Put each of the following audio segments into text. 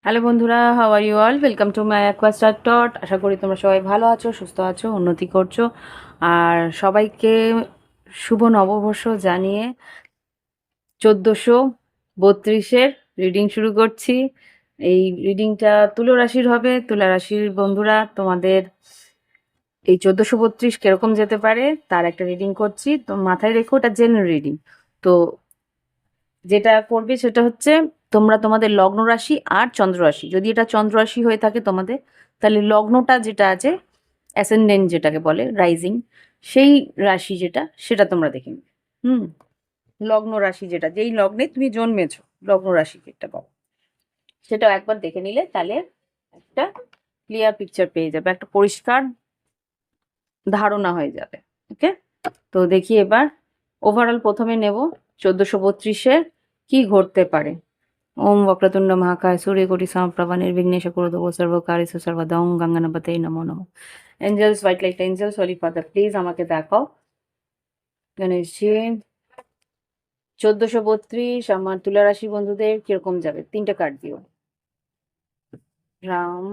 Hello বন্ধুরা, how are you all? Welcome to my Aquastar টট। আশা করি তোমরা সবাই ভালো আছো, সুস্থ আছো, উন্নতি করছো। আর সবাইকে শুভ নববর্ষ জানিয়ে 1432-এর রিডিং শুরু করছি। এই রিডিংটা তুলা রাশির হবে। তুলা রাশির বন্ধুরা, তোমাদের এই 1432 কিরকম যেতে পারে তার একটা রিডিং করছি। তো মাথায় রেখো, ওটা জেনারেল রিডিং। তো যেটা করবে সেটা হচ্ছে তোমরা তোমাদের লগ্ন রাশি আর চন্দ্র রাশি, যদি এটা চন্দ্র রাশি হয়ে থাকে তোমাদের, তাহলে লগ্নটা যেটা আছে, অ্যাসেন্ডেন্ট যেটাকে বলে, রাইজিং, সেই রাশি যেটা, সেটা তোমরা দেখে নিবে। লগ্ন রাশি যেটা, যেই লগ্নে তুমি জন্মেছো, লগ্ন রাশি যেটা পাবো, সেটাও একবার দেখে নিলে তাহলে একটা ক্লিয়ার পিকচার পেয়ে যাবে, একটা পরিষ্কার ধারণা হয়ে যাবে। ওকে, তো দেখি এবার ওভারঅল প্রথমে নেব 1432-এ কি ঘটতে পারে। ওম वक्रतुंड महाकाय सूर्यकोटि समप्रभा निर्विघ्नेश कुरुदेव सर्वकार्येषु सर्वदा ओम गंगानापते नमो नमः। Angels, white light angels, holy father, please আমাকে দেখাও গণেশজি 1432 আমার তুলা রাশি বন্ধুদের কিরকম যাবে। 3টে কার্ড দিও। রাম,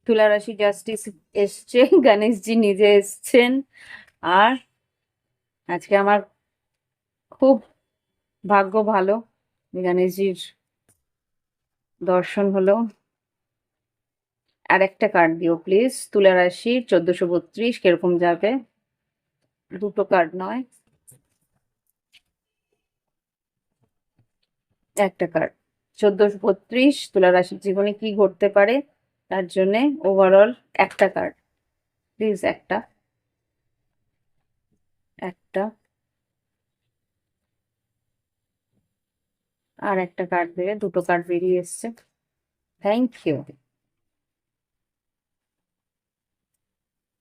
তুলা রাশি জাস্টিস এসছে, গণেশজি নিজে এসছেন। আর আজকে আমার খুব ভাগ্য ভালো, গণেশজির দর্শন হলো। আর একটা কার্ড দিও প্লিজ, তুলা রাশি 1432 কিরকম যাবে। 2টো কার্ড নয়, একটা কার্ড। 1432 তুলা রাশির জীবনে কি ঘটতে পারে তার জন্যে ওভারঅল একটা কার্ড প্লিজ। একটা একটা আর একটা কার্ড দেবে। 2টো কার্ড বেরিয়ে এসছে, থ্যাংক ইউ।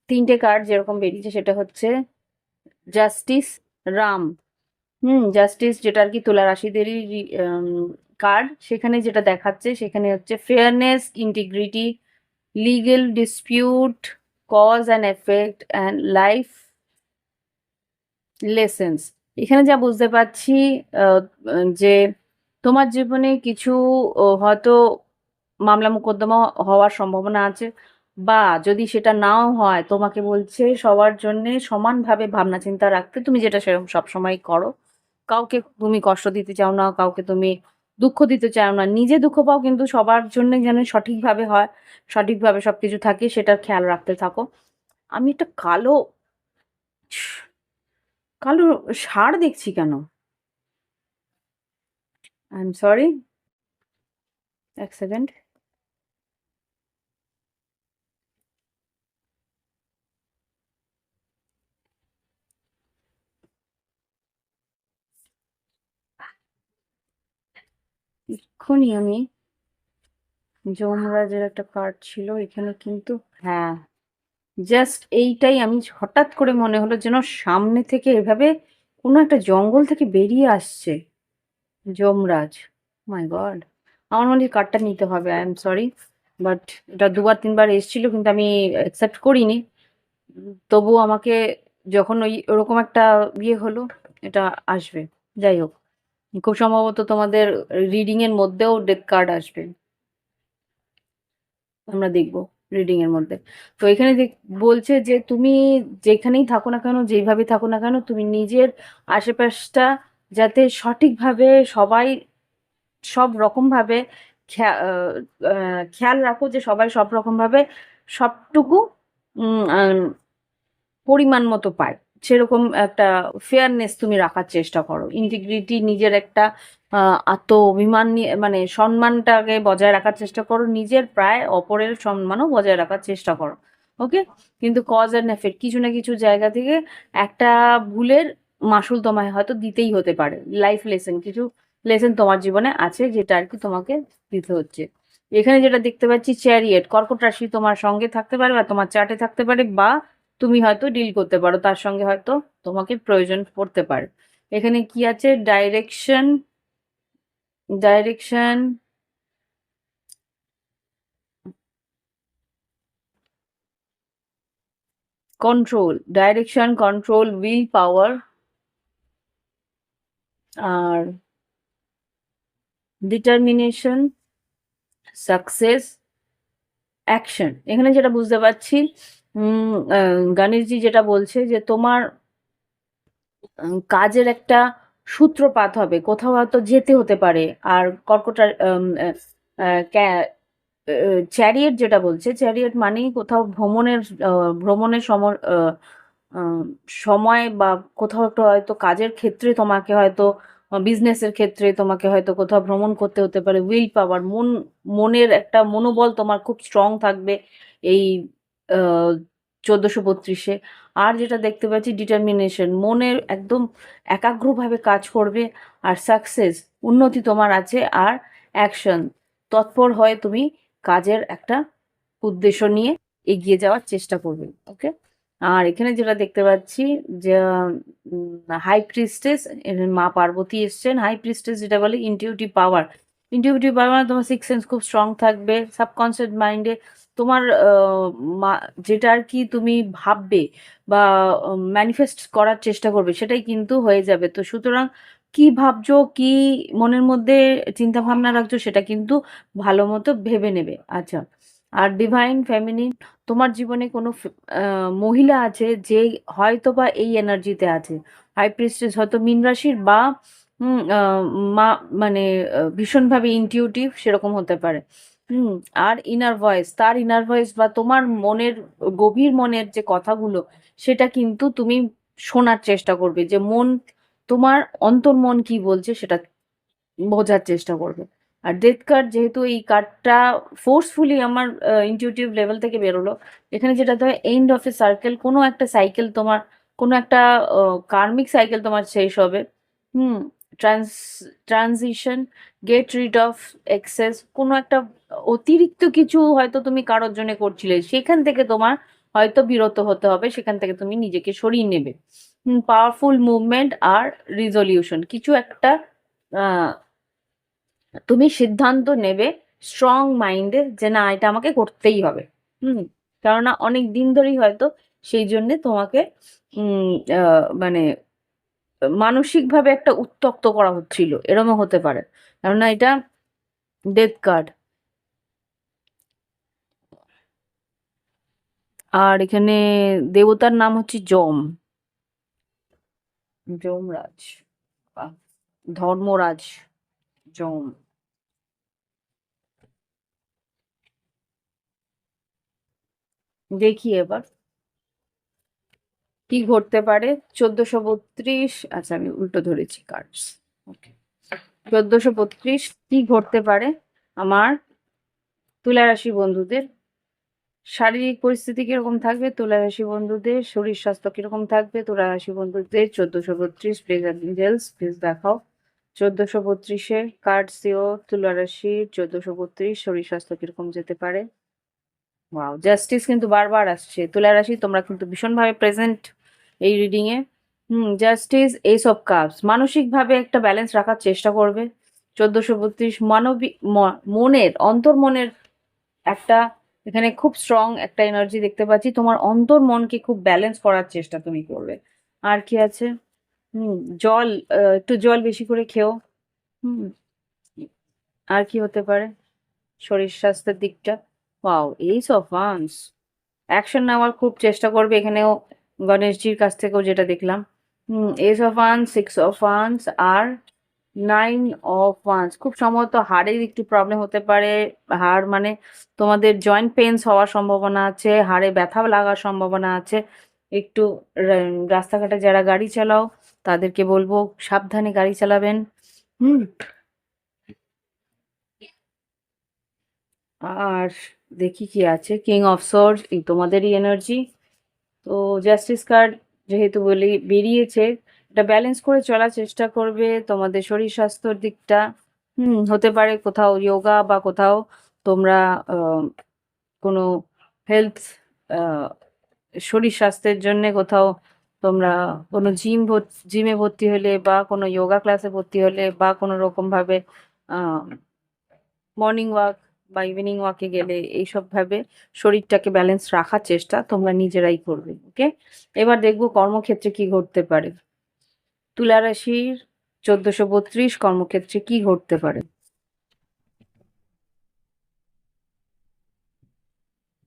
3টে কার্ড যেরকম বেরিয়েছে সেটা হচ্ছে জাস্টিস, রাম। জাস্টিস যেটা আর কি তুলা রাশিদেরই কার্ড, সেখানে যেটা দেখাচ্ছে সেখানে হচ্ছে fairness, integrity, legal dispute, cause and effect and life lessons. এখানে যা বুঝতে পারছি যে তোমার জীবনে কিছু হয়তো মামলা মোকদ্দমা হওয়ার সম্ভাবনা আছে, বা যদি সেটা নাও হয়, তোমাকে বলছে সবার জন্যে সমানভাবে ভাবনা চিন্তা রাখতে, তুমি যেটা সেরকম সবসময় করো। কাউকে তুমি কষ্ট দিতে চাও না, কাউকে তুমি দুঃখ দিতে চাও না, নিজে দুঃখ পাও কিন্তু সবার জন্য যেন সঠিকভাবে হয়, সঠিকভাবে সবকিছু থাকে, সেটার খেয়াল রাখতে থাকো। আমি একটা কালো কালো ষাঁড় দেখছি কেন? আই এম সরি, এক সেকেন্ড। এক্ষুনি আমি যমরাজের একটা কার্ড ছিল এখানে, কিন্তু হ্যাঁ, জাস্ট এইটাই আমি হঠাৎ করে মনে হলো যেন সামনে থেকে এভাবে কোনো একটা জঙ্গল থেকে বেরিয়ে আসছে যমরাজ। মাই গড, আমার মনে হয় কার্ডটা নিতে হবে। আই এম সরি, বাট এটা 2বার 3বার এসেছিল কিন্তু আমি অ্যাকসেপ্ট করিনি। তবুও আমাকে যখন ওরকম একটা ইয়ে হলো, এটা আসবে। যাই হোক, খুব সম্ভবত তোমাদের রিডিং এর মধ্যেও ডেথ কার্ড আসবে, আমরা দেখব রিডিং এর মধ্যে। তো এখানে বলছে যে তুমি যেখানেই থাকো না কেন, যেইভাবে থাকো না কেন, তুমি নিজের আশেপাশটা যাতে সঠিকভাবে সবাই সব রকম ভাবে খেয়াল রাখো, যে সবাই সব রকম ভাবে সবটুকু উম, আম, পরিমাণ মতো পায়, সেরকম একটা ফেয়ারনেস তুমি রাখার চেষ্টা করো। ইন্টিগ্রিটি, নিজের একটা আত্ম অভিমান নিয়ে, মানে সম্মানটাকে বজায় রাখার চেষ্টা করো, নিজের প্রায় অপরের সম্মানও বজায় রাখার চেষ্টা করো। ওকে, কিন্তু কজ অ্যান্ড এফেক্ট, কিছু না কিছু জায়গা থেকে একটা ভুলের মাসুল তোমায় হয়তো দিতেই হতে পারে। লাইফ লেসেন, কিছু লেসেন তোমার জীবনে আছে যেটা আর কি তোমাকে দিতে হচ্ছে। এখানে যেটা দেখতে পাচ্ছি, চ্যারিয়েট, কর্কট রাশি তোমার সঙ্গে থাকতে পারে বা তোমার চার্টে থাকতে পারে, বা তুমি হয়তো ডিল করতে পারো তার সঙ্গে, হয়তো তোমাকে প্রয়োজন পড়তে পারে। এখানে কি আছে? Direction, direction, control, direction, control, will power আর ডিটারমিনেশন, সাকসেস, অ্যাকশন। এখানে যেটা বুঝতে পারছি গণেশজি যেটা বলছে যে তোমার কাজের একটা সূত্রপাত হবে, কোথাও হয়তো যেতে হতে পারে। আর কর্কটার চ্যারিয়েট যেটা বলছে, চ্যারিয়েট মানেই কোথাও ভ্রমণের আহ, সময় বা কোথাও একটা হয়তো কাজের ক্ষেত্রে তোমাকে হয়তো বিজনেসের ক্ষেত্রে তোমাকে হয়তো কোথাও ভ্রমণ করতে হতে পারে। উইল পাওয়ার, মনের একটা মনোবল তোমার খুব স্ট্রং থাকবে এই 1432-এ। আর যেটা দেখতে পাচ্ছি ডিটারমিনেশন, মনের একদম একাগ্রভাবে কাজ করবে। আর সাকসেস, উন্নতি তোমার আছে। আর অ্যাকশন, তৎপর হয়ে তুমি কাজের একটা উদ্দেশ্য নিয়ে এগিয়ে যাওয়ার চেষ্টা করবে। ওকে। আর এখানে যেটা দেখতে পাচ্ছি যে হাই প্রিস্টেস, মা পার্বতী এসছেন। হাই প্রিস্টেস যেটা বলে ইনটিউটিভ পাওয়ার, ইনটিউটিভ পাওয়ার মানে তোমার সিক্স সেন্স খুব স্ট্রং থাকবে। সাবকনসিয়াস মাইন্ডে তোমার যেটা আর কি তুমি ভাববে বা ম্যানিফেস্ট করার চেষ্টা করবে সেটাই কিন্তু হয়ে যাবে। তো সুতরাং কি ভাবছো, কি মনের মধ্যে চিন্তা ভাবনা রাখছো, সেটা কিন্তু ভালো মতো ভেবে নেবে। আচ্ছা। আর ডিভাইন ফেমিনিন, তোমার জীবনে কোনো মহিলা আছে যে হয়তো বা এই এনার্জিতে আছে। হাই প্রিস্টেস হয়তো মীন রাশির বা হুম, মা মানে ভীষণভাবে ইনটিউটিভ সেরকম হতে পারে। হুম। আর ইনার ভয়েস, তার ইনার ভয়েস বা তোমার মনের গভীর মনের যে কথাগুলো সেটা কিন্তু তুমি শোনার চেষ্টা করবে, যে মন তোমার অন্তর্মন কি বলছে সেটা বোঝার চেষ্টা করবে। আর ডেথ কার্ড, যেহেতু এই কার্ডটা ফোর্সফুলি আমার ইনটিউটিভ লেভেল থেকে বেরোলো, এখানে যেটা হয় এন্ড অফ এ সার্কেল, কোনো একটা সাইকেল তোমার, কোনো একটা কার্মিক সাইকেল তোমার শেষ হবে। Hmm. Trans transition, get rid of excess, কোনো একটা অতিরিক্ত কিছু হয়তো তুমি কারোর জন্য করছিলে, সেখান থেকে তোমার হয়তো বিরত হতে হবে, সেখান থেকে তুমি নিজেকে সরিয়ে নেবে। পাওয়ারফুল মুভমেন্ট আর রিজলিউশন, কিছু একটা আহ তুমি সিদ্ধান্ত নেবে স্ট্রং মাইন্ডে, যে না এটা আমাকে করতেই হবে। হুম। কেননা অনেক দিন ধরেই হয়তো সেই জন্যে তোমাকে উম মানে মানসিকভাবে একটা উত্তক্ত করা হচ্ছিল, এরমও হতে পারে। কেননা এটা ডেথ কার্ড। আর এখানে দেবতার নাম হচ্ছে যম, যমরাজ বা ধর্মরাজ, যম। দেখি এবার কি ঘটতে পারে। 1432, আচ্ছা আমি উল্টো ধরেছি কার্ডস। ওকে। 1432 কি ঘটতে পারে আমার তুলা রাশি বন্ধুদের। শারীরিক পরিস্থিতি কিরকম থাকবে তুলা রাশি বন্ধুদের, শরীর স্বাস্থ্য কিরকম থাকবে তুলা রাশি বন্ধুদের। 1432 প্লিজ এঞ্জেলস প্লিজ দেখাও। 1432-এ কার্ড সিও তুলা রাশি 1432 শরীর স্বাস্থ্য কিরকম যেতে পারে। ওয়াও, জাস্টিস কিন্তু বারবার আসছে। তুলা রাশি তোমরা কিন্তু ভীষণভাবে প্রেজেন্ট এই রিডিং এ। জাস্টিস, এইস অফ কাপস, মানসিকভাবে একটা ব্যালেন্স রাখার চেষ্টা করবে। 1432 মানবিক মনের অন্তর্মনের একটা, এখানে খুব স্ট্রং একটা এনার্জি দেখতে পাচ্ছি। তোমার অন্তর্মনকে খুব ব্যালেন্স করার চেষ্টা তুমি করবে। আর কি আছে? হুম। জল, একটু জল বেশি করে খেও। হুম। আর কি হতে পারে শরীর স্বাস্থ্যের দিকটা? Wow, ace of wands, action নেওয়ার খুব চেষ্টা করবে এখানেও, গণেশজির কাছ থেকেও যেটা দেখলাম। Ace of wands, six of wands আর নাইন অফ ওয়ান্স। খুব সম্ভবত হাড়ের একটু প্রবলেম হতে পারে। হাড় মানে তোমাদের জয়েন্ট পেইনস হওয়ার সম্ভাবনা আছে, হাড়ে ব্যথা লাগার সম্ভাবনা আছে। একটু রাস্তাঘাটে যারা গাড়ি চালাও তাদেরকে বলবো সাবধানে গাড়ি চালাবেন। হুম। আর দেখি কি আছে, কিং অফ সোর্ডস, এই তোমাদেরই এনার্জি। তো জাস্টিস কার্ড যেহেতু বলি বেরিয়েছে, এটা ব্যালেন্স করে চলার চেষ্টা করবে তোমাদের শরীর স্বাস্থ্যর দিকটা। হতে পারে কোথাও যোগা বা কোথাও তোমরা কোনো হেলথ, শরীর স্বাস্থ্যের জন্যে কোথাও তোমরা কোনো জিমে ভর্তি হলে বা কোনো যোগা ক্লাসে ভর্তি হলে বা কোনো রকম ভাবে মর্নিং ওয়াক বা ইভিনিং ওয়াকে গেলে এইসব ভাবে শরীরটাকে ব্যালেন্স রাখার চেষ্টা তোমরা নিজেরাই করবে। ওকে, এবার দেখবো কর্মক্ষেত্রে কি ঘটতে পারে। তুলা রাশির 1432 কর্মক্ষেত্রে কি ঘটতে পারে।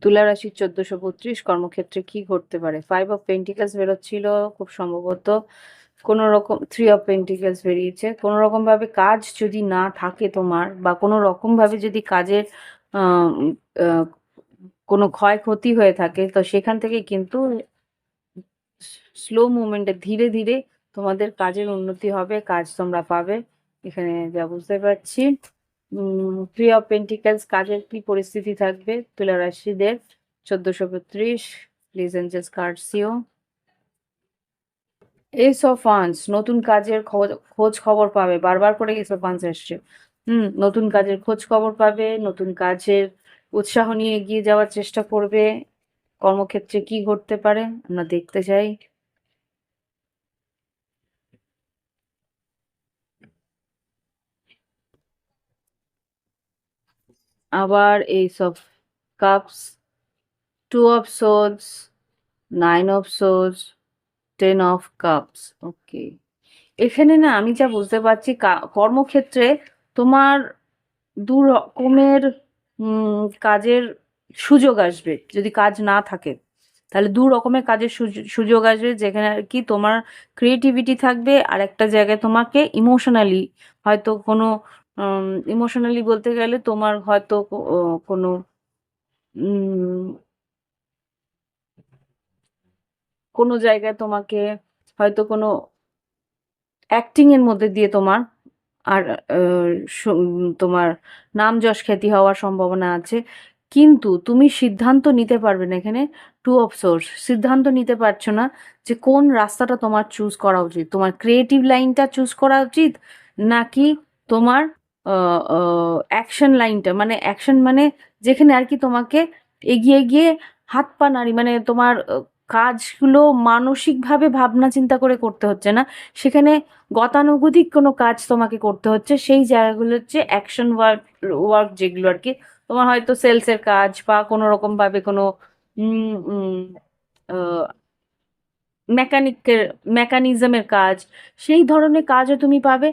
তুলা রাশির 1432 কর্মক্ষেত্রে কি ঘটতে পারে। 5 অফ পেন্টিকেলস বেরোচ্ছিল, খুব সম্ভবত কোনো রকম 3 অফ পেন্টিকেলস বেরিয়েছে। কোনো রকম ভাবে কাজ যদি না থাকে তোমার, বা কোনো রকম ভাবে যদি কাজের আহ, আহ, কোনো ক্ষয়ক্ষতি হয়ে থাকে, তো সেখান থেকে কিন্তু স্লো মুভমেন্টে ধীরে ধীরে তোমাদের কাজের উন্নতি হবে, কাজ তোমরা পাবে। এখানে যা বুঝতে পারছি 3 অফ পেন্টিকেলস কাজের কি পরিস্থিতি থাকবে তুলা রাশিদের 1432। প্লিজ এঞ্জেলস কার্ডসিও। এস অফ ওয়ান্স, নতুন কাজের খোঁজ খবর পাবে, বারবার করে এস অফ ওয়ান্স আসছে। নতুন কাজের খোঁজ খবর পাবে, নতুন কাজের উৎসাহ নিয়ে এগিয়ে যাওয়ার চেষ্টা করবে। কর্মক্ষেত্রে কি ঘটতে পারে আমরা দেখতে চাই। আবার ace of cups, 2 of swords, 9 of swords, 10 of cups. Okay, এখানে না আমি যা বুঝতে পারছি কর্মক্ষেত্রে তোমার দু রকমের কাজের সুযোগ আসবে। যদি কাজ না থাকে তাহলে 2 রকমের কাজের সুযোগ আসবে, যেখানে আর কি তোমার ক্রিয়েটিভিটি থাকবে, আর একটা জায়গায় তোমাকে ইমোশনালি হয়তো কোনো ইমোশনালি বলতে গেলে তোমার হয়তো কোনো উম, কোনো জায়গায় তোমাকে হয়তো কোনো অ্যাক্টিং এর মধ্যে দিয়ে তোমার আর তোমার নাম যশ খ্যাতি হওয়ার সম্ভাবনা আছে। কিন্তু তুমি সিদ্ধান্ত নিতে পারবে না এখানে। 2 অফ সোর্স, সিদ্ধান্ত নিতে পারছো না যে কোন রাস্তাটা তোমার চুজ করা উচিত। তোমার ক্রিয়েটিভ লাইনটা চুজ করা উচিত, নাকি তোমার অ্যাকশন লাইনটা, মানে অ্যাকশন মানে যেখানে আর কি তোমাকে এগিয়ে গিয়ে হাত পা নাড়ি, মানে তোমার কাজগুলো মানসিকভাবে ভাবনা চিন্তা করে করতে হচ্ছে না, সেখানে গতানুগতিক কোনো কাজ তোমাকে করতে হচ্ছে। সেই জায়গাগুলো হচ্ছে অ্যাকশন ওয়ার্ক, ওয়ার্ক যেগুলো আর কি তোমার হয়তো সেলসের কাজ বা কোনো রকম ভাবে কোনো মেকানিকের মেকানিজমের কাজ, সেই ধরনের কাজও তুমি পাবে।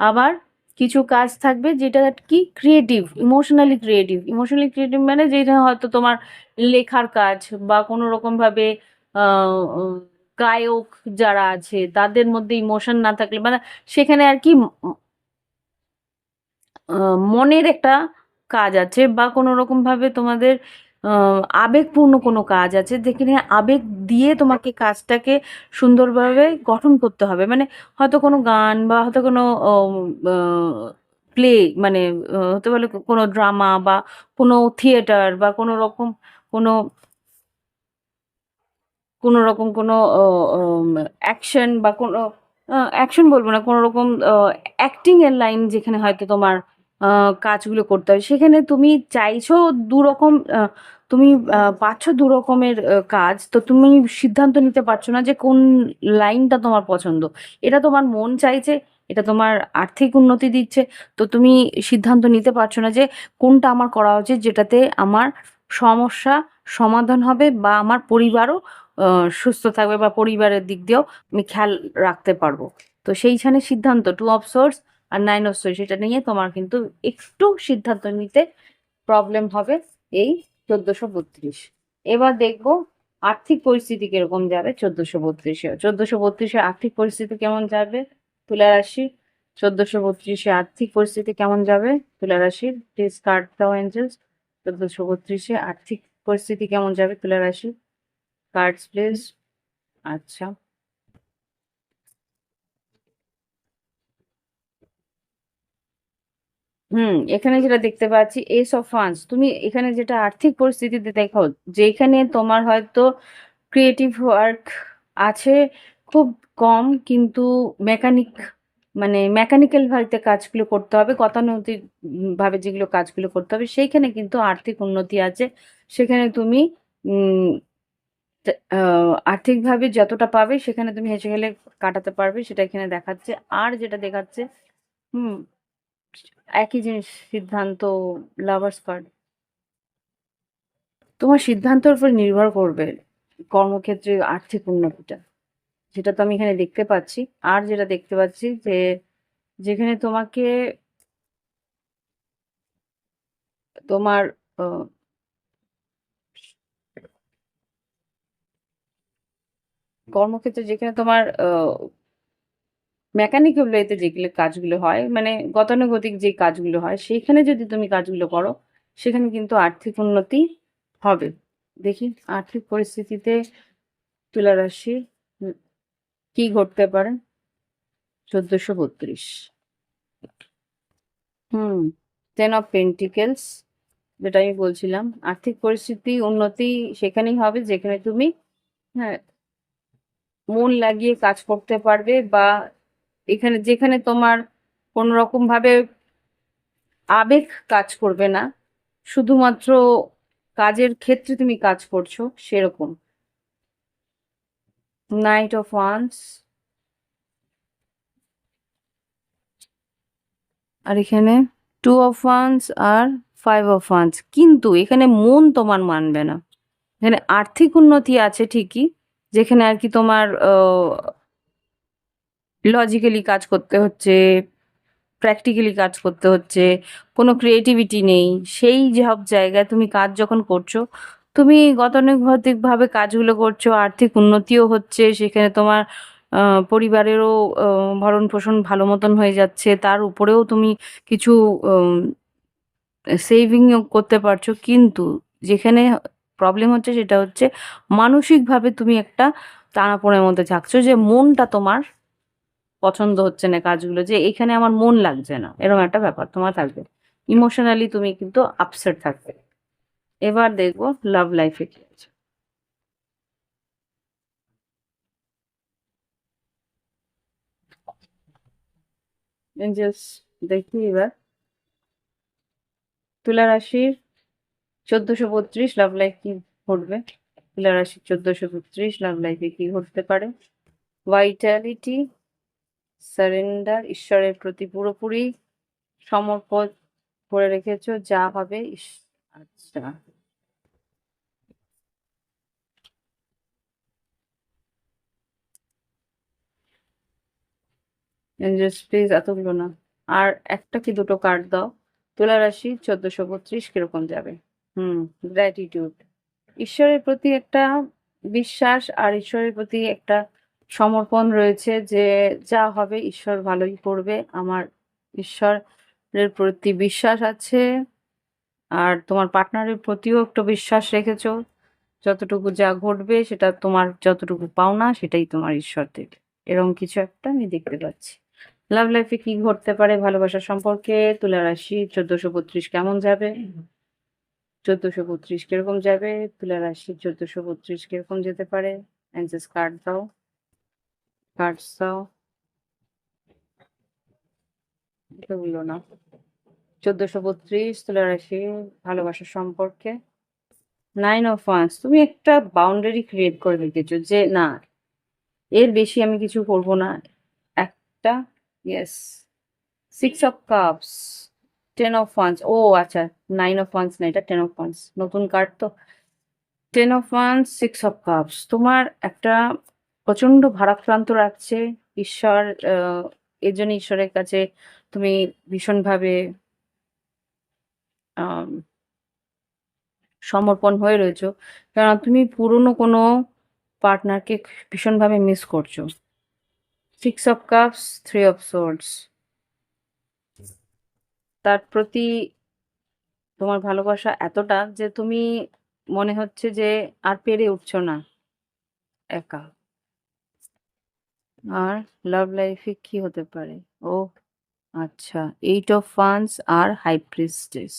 আবার কিছু কাজ থাকবে যেটা কি ক্রিয়েটিভ, ইমোশনালি ক্রিয়েটিভ মানে যেটা হয়তো তোমার লেখার কাজ, বা কোনো রকম ভাবে গায়ক যারা আছে তাদের মধ্যে ইমোশন না থাকলে, মানে সেখানে আর কি মনের একটা কাজ আছে, বা কোনো রকম ভাবে তোমাদের আবেগপূর্ণ কোনো কাজ আছে, যেখানে আবেগ দিয়ে তোমাকে কাজটাকে সুন্দরভাবে গঠন করতে হবে। মানে হয়তো কোনো গান, বা হয়তো কোনো প্লে, মানে হতে পারে কোনো ড্রামা, বা কোনো থিয়েটার, বা কোনো রকম কোনো কোনো রকম কোনো অ্যাকশন, বা কোনো অ্যাকশন বলবো না, কোনো রকম অ্যাক্টিং এর লাইন যেখানে হয়তো তোমার কাজগুলো করতে হয়, সেখানে তুমি চাইছো দুরকম তুমি পাচ্ছ 2 রকমের কাজ, তো তুমি সিদ্ধান্ত নিতে পারছো না যে কোন লাইনটা তোমার পছন্দ। এটা তোমার মন চাইছে, এটা তোমার আর্থিক উন্নতি দিচ্ছে, তো তুমি সিদ্ধান্ত নিতে পারছো না যে কোনটা আমার করা উচিত, যেটাতে আমার সমস্যা সমাধান হবে, বা আমার পরিবারও সুস্থ থাকবে, বা পরিবারের দিক দিয়েও আমি খেয়াল রাখতে পারবো। তো সেইখানে সিদ্ধান্ত 2 অফ সোর্স আর 9 অফ সোর্স, সেটা নিয়ে তোমার কিন্তু একটু সিদ্ধান্ত নিতে প্রবলেম হবে এই 1432। এবার দেখবো আর্থিক পরিস্থিতি কিরকম যাবে 1432-এ। 1432-এ আর্থিক পরিস্থিতি কেমন যাবে তুলা রাশি। 1432-এ আর্থিক পরিস্থিতি কেমন যাবে তুলা রাশির। প্লিজ কার্ড দাও এঞ্জেলস। 1432-এ আর্থিক পরিস্থিতি কেমন যাবে তুলা রাশি। Cards please. আচ্ছা, এখানে যেটা দেখতে পাচ্ছি এস অফ ওয়ান্স, তুমি এখানে যেটা আর্থিক পরিস্থিতিতে দেখো, যেখানে তোমার হয়তো ক্রিয়েটিভ ওয়ার্ক আছে খুব কম, কিন্তু মেকানিক, মানে মেকানিক্যাল ভাবে কাজগুলো করতে হবে, গতানুগতিক ভাবে যেগুলো কাজগুলো করতে হবে, সেইখানে কিন্তু আর্থিক উন্নতি আছে। সেখানে তুমি উম আর্থিকভাবে যতটা পাবে সেখানে তুমি হেসে গেলে কাটাতে পারবে, সেটা এখানে দেখাচ্ছে। আর যেটা দেখাচ্ছে হুম একই জিনিস, সিদ্ধান্ত, লাভার্স কার্ড। তোমার সিদ্ধান্তের উপর নির্ভর করবে কর্মক্ষেত্রে আর্থিক উন্নতিটা, যেটা তো আমি এখানে দেখতে পাচ্ছি। আর যেটা দেখতে পাচ্ছি যে যেখানে তোমাকে তোমার আহ, কর্মক্ষেত্রে যেখানে তোমার মেকানিক্যাল ওয়েতে যেগুলো কাজগুলো হয়, মানে গতানুগতিক যে কাজগুলো হয়, সেইখানে যদি তুমি কাজগুলো করো, সেখানে কিন্তু আর্থিক উন্নতি হবে। দেখি আর্থিক পরিস্থিতিতে তুলা রাশি কি ঘটতে পারে। 1432। হুম। 10 অফ পেন্টিকেলস, যেটা আমি বলছিলাম, আর্থিক পরিস্থিতি উন্নতি সেখানেই হবে যেখানে তুমি, হ্যাঁ, মন লাগিয়ে কাজ করতে পারবে, বা এখানে যেখানে তোমার কোনো রকম ভাবে আবেগ কাজ করবে না, শুধুমাত্র কাজের ক্ষেত্রে তুমি কাজ করছো সেরকম। নাইট অফ ওয়ান্স, আর এখানে 2 অফ ওয়ান্স আর 5 অফ ওয়ান্স, কিন্তু এখানে মন তোমার মানবে না। এখানে আর্থিক উন্নতি আছে ঠিকই, যেখানে আর কি তোমার লজিক্যালি কাজ করতে হচ্ছে, প্র্যাকটিক্যালি কাজ করতে হচ্ছে, কোনো ক্রিয়েটিভিটি নেই। সেই সব জায়গায় তুমি কাজ যখন করছো, তুমি গতানুগতিকভাবে কাজগুলো করছো, আর্থিক উন্নতিও হচ্ছে, সেখানে তোমার পরিবারেরও ভরণ পোষণ ভালো মতন হয়ে যাচ্ছে, তার উপরেও তুমি কিছু সেভিংও করতে পারছো। কিন্তু যেখানে প্রবলেম হচ্ছে সেটা হচ্ছে মানসিকভাবে তুমি একটা টানাপোড়েনের মধ্যে থাকছো, যে মনটা তোমার পছন্দ হচ্ছে না কাজগুলো, যে এখানে আমার মন লাগছে না, এরকম একটা ব্যাপার তোমার থাকবে। ইমোশনালি তুমি কিন্তু আপসেট থাকবে। এবার দেখবো লাভ লাইফে কি আছে। এঞ্জেলস, দেখি এবার তুলা রাশির 1432 লাভ লাইফ কি ঘটবে। তুলা রাশির 1432 লাভ লাইফে কি ঘটতে পারে। ভাইটালিটি, সারেন্ডার, ঈশ্বরের প্রতি পুরোপুরি সমর্পণ করে রেখেছো, যা হবে আচ্ছা। এঞ্জেলস প্লিজ এতগুলো না, আর একটা কি দুটো কার্ড দাও। তুলা রাশি 1432 কিরকম যাবে। হুম। গ্র্যাটিটিউড, ঈশ্বরের প্রতি একটা বিশ্বাস আর ঈশ্বরের প্রতি একটা সমর্পণ রয়েছে, যে যা হবে ঈশ্বর ভালোই করবে। আমার ঈশ্বরের প্রতি বিশ্বাস আছে, আর তোমার পার্টনারের প্রতিও একটু বিশ্বাস রেখেছো। যতটুকু যা ঘটবে সেটা তোমার যতটুকু পাওনা সেটাই তোমার ঈশ্বর দেবে, এরকম কিছু একটা আমি দেখতে পাচ্ছি। লাভ লাইফে কি ঘটতে পারে ভালোবাসার সম্পর্কে। তুলা রাশি 1432 কেমন যাবে। 1432 কিরকম যাবে। তুলা রাশি 1432 কিরকম যেতে পারে। অ্যাঞ্জেস কার্ড দাও, কার্ড দাও। এগুলো না। 1432 তুলা রাশি ভালোবাসার সম্পর্কে। 9 অফ ওয়ান্স, তুমি একটা বাউন্ডারি ক্রিয়েট করে রেখেছো, যে না, এর বেশি আমি কিছু করব না। একটা, yes. 6 of cups, 10 of wands, ও আচ্ছা, 9 অফ ওয়ান্স না, এটা 10 অফ ওয়ান্স, নতুন কার্ড তো। 10 অফ ওয়ান্স, 6 অফ কাপস, তোমার একটা প্রচন্ড ভারাক্রান্ত রাখছে। ঈশ্বর, এর জন্য ঈশ্বরের কাছে তুমি ভীষণভাবে আম, সমর্পণ হয়ে রয়েছো, কারণ তুমি পুরনো কোনো পার্টনারকে ভীষণভাবে মিস করছো। 6 অফ কাপস, 3 অফ সোর্ডস, তার প্রতি তোমার ভালোবাসা এতটা যে তুমি মনে হচ্ছে যে আর পেরে উঠছো না একা। আর লাভ লাইফে কি হতে পারে। ও আচ্ছা, 8 অফ ওয়ান্স আর হাই প্রিস্টেস,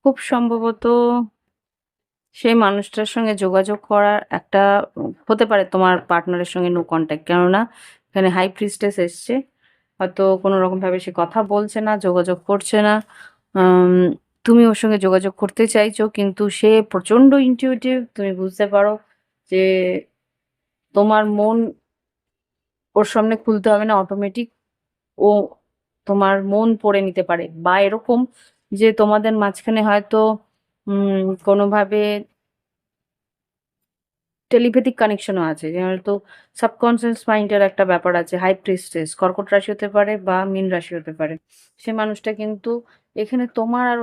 খুব সম্ভবত সেই মানুষটার সঙ্গে যোগাযোগ করার একটা হতে পারে তোমার পার্টনারের সঙ্গে নো কন্ট্যাক্ট, কেননা এখানে হাই প্রিস্টেস এসছে। হয়তো কোনো রকম ভাবে সে কথা বলছে না, যোগাযোগ করছে না। উম, তুমি ওর সঙ্গে যোগাযোগ করতে চাইছো, কিন্তু সে প্রচন্ড ইনটিউটিভ, তুমি বুঝতে পারো যে তোমার মন ওর সামনে খুলতে হবে না, অটোমেটিক ও তোমার মন পড়ে নিতে পারে, বা এরকম যে তোমাদের মাঝখানে হয়তো কোনোভাবে টেলিপ্যাথিক কানেকশনও আছে। যেহেতু সাবকনসিয়াস মাইন্ডের একটা ব্যাপার আছে। হাই প্রিস্টেস কর্কট রাশি হতে পারে বা মীন রাশি হতে পারে। সে মানুষটা কিন্তু এখানে তোমার আর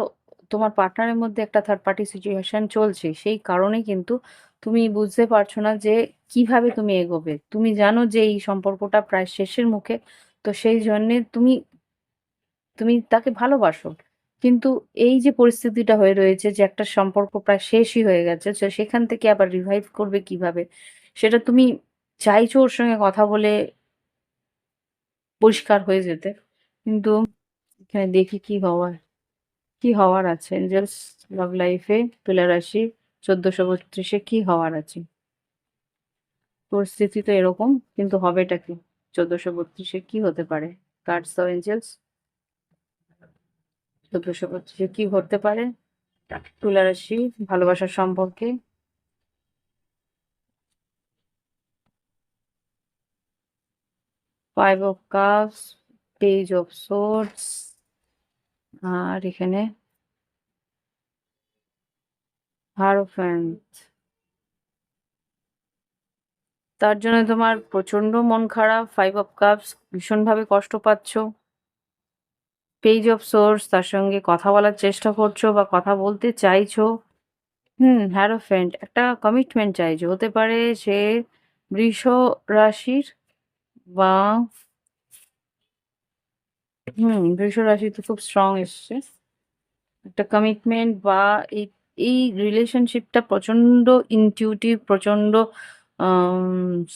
তোমার পার্টনারের মধ্যে একটা থার্ড পার্টি সিচুয়েশন চলছে। সেই কারণেই কিন্তু তুমি বুঝতে পারছো না যে কিভাবে তুমি এগোবে। তুমি জানো যে এই সম্পর্কটা প্রায় শেষের মুখে। তো সেই জন্যে তুমি তুমি তাকে ভালোবাসো। কিন্তু এই যে পরিস্থিতিটা হয়ে রয়েছে যে একটা সম্পর্ক প্রায় শেষই হয়ে গেছে। তো সেখান থেকে আবার রিভাইভ করবে কিভাবে? সেটা তুমি চাইছো ওর সঙ্গে কথা বলে পরিষ্কার হয়ে যেতে। কিন্তু এখানে দেখি কি হওয়ার আছে। এঞ্জেলস লাভ লাইফে তুলা রাশি ১৪৩২ এ কি হওয়ার আছে? পরিস্থিতি তো এরকম কিন্তু হবেটা কি? ১৪৩২ এ কি হতে পারে? কার্ডস দাও এঞ্জেলস। ১৪৩২ এ কি ঘটতে পারে? তুলা রাশি ভালোবাসার সম্পর্কে। 5 of cups, page of swords আর এখানে হারোফ্যান্ট। তার জন্য তোমার প্রচন্ড মন খারাপ। 5 অফ কাপস ভীষণভাবে কষ্ট পাচ্ছ। পেজ অফ সোর্স তার সঙ্গে কথা বলার চেষ্টা করছো বা কথা বলতে চাইছো। হ্যারোফ্যান্ট একটা কমিটমেন্ট চাইছো। হতে পারে সে বৃষ রাশির বা বৃষ রাশি তো খুব স্ট্রং এসছে। একটা কমিটমেন্ট বা এই এই রিলেশনশিপটা প্রচন্ড ইনটিউটিভ, প্রচন্ড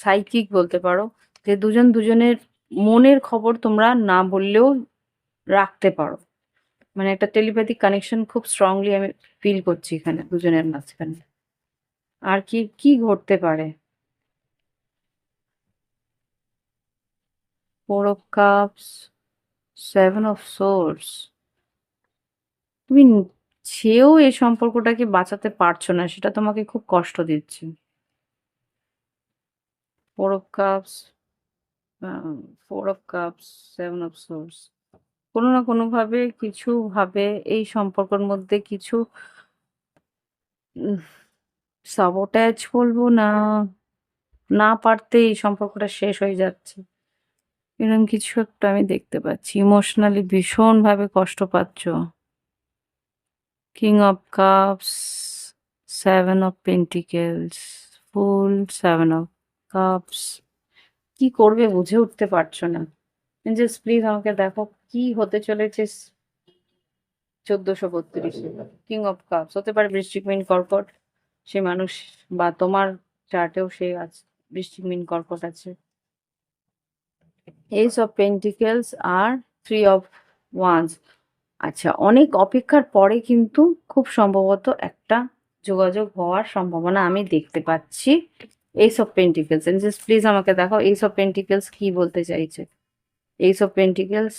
সাইকিক বলতে পারো। যে দুজন দুজনের মনের খবর তোমরা না বললেও রাখতে পারো। মানে একটা টেলিপ্যাথিক কানেকশন খুব স্ট্রংলি আমি ফিল করছি এখানে দুজনের মাঝখানে। আর কি ঘটতে পারে? 4 অফ কাপস, 7 অফ সোর্স। তুমি চেয়েও এই সম্পর্কটাকে বাঁচাতে পারছো না, সেটা তোমাকে খুব কষ্ট দিচ্ছে। 4 of cups, 4 of cups, 7 of swords. কোনো না কোনোভাবে কিছু ভাবে এই সম্পর্কের মধ্যে কিছু সাবোটাজ বলবো না, না পারতে এই সম্পর্কটা শেষ হয়ে যাচ্ছে। এরকম কিছু একটা আমি দেখতে পাচ্ছি। ইমোশনালি ভীষণভাবে কষ্ট পাচ্ছ। King of cups, 7 of pentacles, full, 7 of cups. কি করবে বুঝে উঠতে পারছো না। জাস্ট প্লিজ আমাকে দেখো কি হতে চলেছে ১৪৩২ কিং অফ কাপস হতে পারে বৃশ্চিক, মীন, কর্কট। সে মানুষ বা তোমার চার্টেও সে আছে, বৃশ্চিক, মীন, কর্কট আছে। এইস অফ পেন্টিকেলস আর 3 অফ ওয়ান্স। আচ্ছা, অনেক অপেক্ষার পরে কিন্তু খুব সম্ভবত একটা যোগাযোগ হওয়ার সম্ভাবনা আমি দেখতে পাচ্ছি। এইস অফ পেন্টিকেলস, জাস্ট প্লিজ আমাকে দেখাও এইস অফ পেন্টিকেলস কি বলতে চাইছে। এইস অফ পেন্টিকেলস,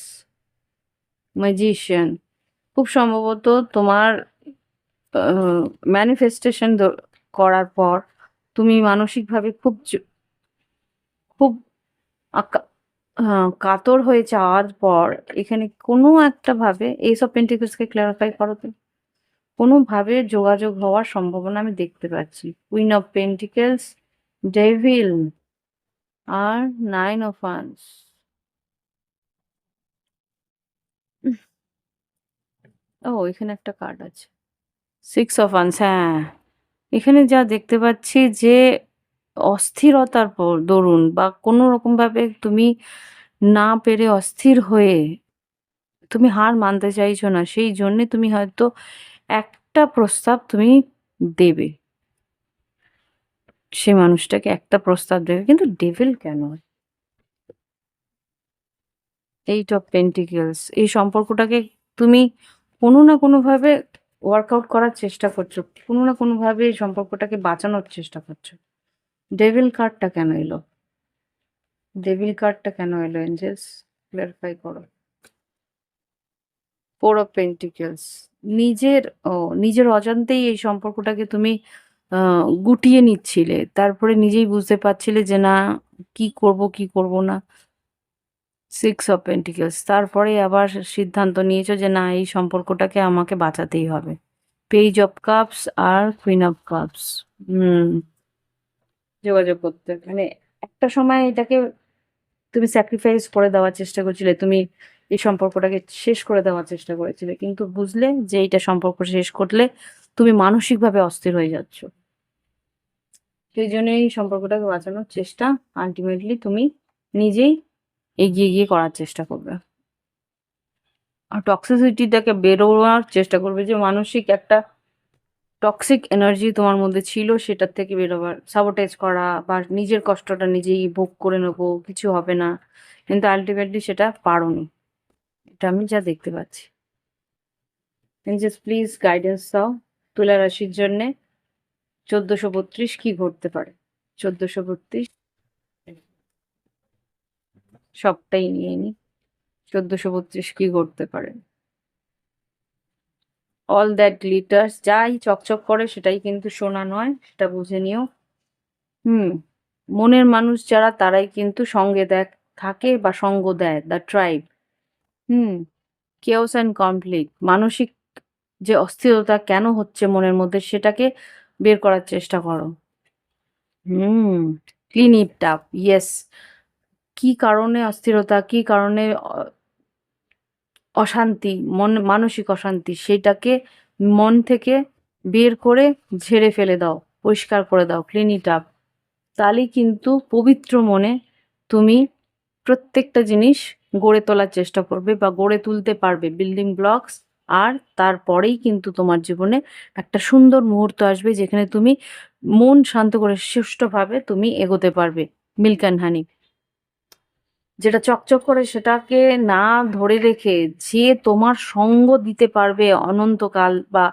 ম্যাজিশিয়ান। খুব সম্ভবত তোমার ম্যানিফেস্টেশন করার পর তুমি মানসিকভাবে খুব আকা- কাতর হয়ে যাওয়ার পর এখানে কোনো একটা ভাবে এইসব পেন্টিকলসকে ক্লারিফাই করো তো। কোনোভাবে যোগাযোগ হওয়ার সম্ভাবনা আমি দেখতে পাচ্ছি। কুইন অফ পেন্টিকেলস, ডেভিল আর 9 অফ ওয়ান্স। ও, এখানে একটা কার্ড আছে, 6 অফ ওয়ান্স। হ্যাঁ, এখানে যা দেখতে পাচ্ছি যে অস্থিরতার দরুন বা কোনো রকম ভাবে তুমি না পেরে অস্থির হয়ে তুমি হার মানতে চাইছো না, সেই জন্যে তুমি হয়তো একটা প্রস্তাব তুমি দেবে। সে মানুষটাকে একটা প্রস্তাব দেবে, কিন্তু ডেভিল কেন? 8 অফ পেন্টিকেলস। এই সম্পর্কটাকে তুমি কোনো না কোনোভাবে ওয়ার্কআউট করার চেষ্টা করছো। কোনো না কোনোভাবে এই সম্পর্কটাকে বাঁচানোর চেষ্টা করছো। ডেভিল কার্ডটা কেন এলো? ডেভিল কার্ডটা কেন এলো এঞ্জেলস? ক্লারিফাই করো। 4 অফ পেন্টিকেলস। নিজের ও নিজের অজান্তেই এই সম্পর্কটাকে তুমি গুটিয়ে নিচ্ছিলে। তারপরে নিজেই বুঝতে পারছিলে যে না, কি করব না। 6 অফ পেন্টিকেলস। তারপরে আবার সিদ্ধান্ত নিয়েছো যে না, এই সম্পর্কটাকে আমাকে বাঁচাতেই হবে। পেজ অফ কাপস আর কুইন অফ কাপস। যোগাযোগ করতে মানে একটা সময় এটাকে তুমি স্যাক্রিফাইস করে দেওয়ার চেষ্টা করছিলে, তুমি এই সম্পর্কটাকে শেষ করে দেওয়ার চেষ্টা করেছিলে, কিন্তু বুঝলে যে এইটা সম্পর্ক শেষ করলে তুমি মানসিকভাবে অস্থির হয়ে যাচ্ছ। সেই জন্য এই সম্পর্কটাকে বাঁচানোর চেষ্টা আলটিমেটলি তুমি নিজেই এগিয়ে গিয়ে করার চেষ্টা করবে। আর টক্সিসিটিটাকে বেরোনোর চেষ্টা করবে, যে মানসিক একটা টক্সিক এনার্জি তোমার মধ্যে ছিল সেটার থেকে বেরোবার, সাবোটেজ করা বা নিজের কষ্টটা নিজেই ভোগ করে নেবো, কিছু হবে না, কিন্তু আলটিমেটলি সেটা পারোনি। এটা আমি যা দেখতে পাচ্ছি। জাস্ট প্লিজ গাইডেন্স দাও তুলা রাশির জন্যে 1432 কি ঘটতে পারে। 1432 সবটাই নিয়ে নি। 1432 কি ঘটতে পারে। অল দ্যাট গ্লিটার্স, যাই চকচক করে সেটাই কিন্তু সোনা নয়, সেটা বুঝে নিও। মনের মানুষ যারা তারাই কিন্তু সঙ্গে থাকে বা সঙ্গ দেয়, the tribe. Chaos and conflict, মানসিক যে অস্থিরতা কেন হচ্ছে মনের মধ্যে সেটাকে বের করার চেষ্টা করো। Clean it up, yes. কি কারণে অস্থিরতা, কি কারণে অশান্তি, মানসিক অশান্তি, সেটাকে মন থেকে বের করে ঝেড়ে ফেলে দাও, পরিষ্কার করে দাও, ক্লিন ইট আপ। তাহলেই কিন্তু পবিত্র মনে তুমি প্রত্যেকটা জিনিস গড়ে তোলার চেষ্টা করবে বা গড়ে তুলতে পারবে বিল্ডিং ব্লকস। আর তারপরেই কিন্তু তোমার জীবনে একটা সুন্দর মুহূর্ত আসবে যেখানে তুমি মন শান্ত করে সুষ্ঠুভাবে তুমি এগোতে পারবে। মিল্ক অ্যান্ড হানি, যেটা চকচক করে সেটাকে না ধরে রেখে যে তোমার সঙ্গ দিতে পারবে অনন্তকাল বা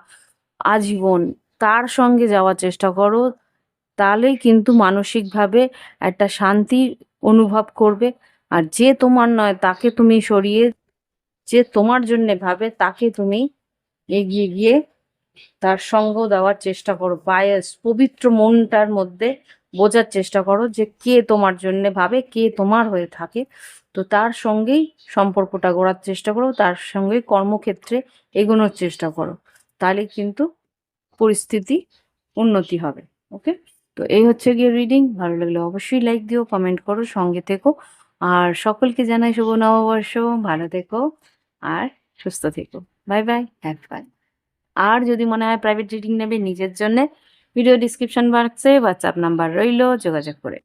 আজীবন, তার সঙ্গে যাওয়ার চেষ্টা করো। তাহলেই কিন্তু মানসিকভাবে একটা শান্তি অনুভব করবে। আর যে তোমার নয় তাকে তুমি সরিয়ে, যে তোমার জন্যে ভাবে তাকে তুমি এগিয়ে গিয়ে তার সঙ্গ দেওয়ার চেষ্টা করো। বায়াস, পবিত্র মনটার মধ্যে বোঝার চেষ্টা করো যে কে তোমার জন্যে ভাবে, কে তোমার হয়ে থাকে। তো তার সঙ্গেই সম্পর্কটা গড়ার চেষ্টা করো, তার সঙ্গে কর্মক্ষেত্রে এগোনোর চেষ্টা করো। তাহলে কিন্তু পরিস্থিতি উন্নতি হবে। ওকে, তো এই হচ্ছে গিয়ে রিডিং। ভালো লাগলে অবশ্যই লাইক দিও, কমেন্ট করো, সঙ্গে থেকো। আর সকলকে জানাই শুভ নববর্ষ। ভালো থেকো আর সুস্থ থেকো। Bye bye, have fun. আর যদি মনে হয় প্রাইভেট রিডিং নেবে নিজের জন্য, ভিডিও ডিসক্রিপশন বক্সে হোয়াটসঅ্যাপ নাম্বার রইলো, যোগাযোগ করে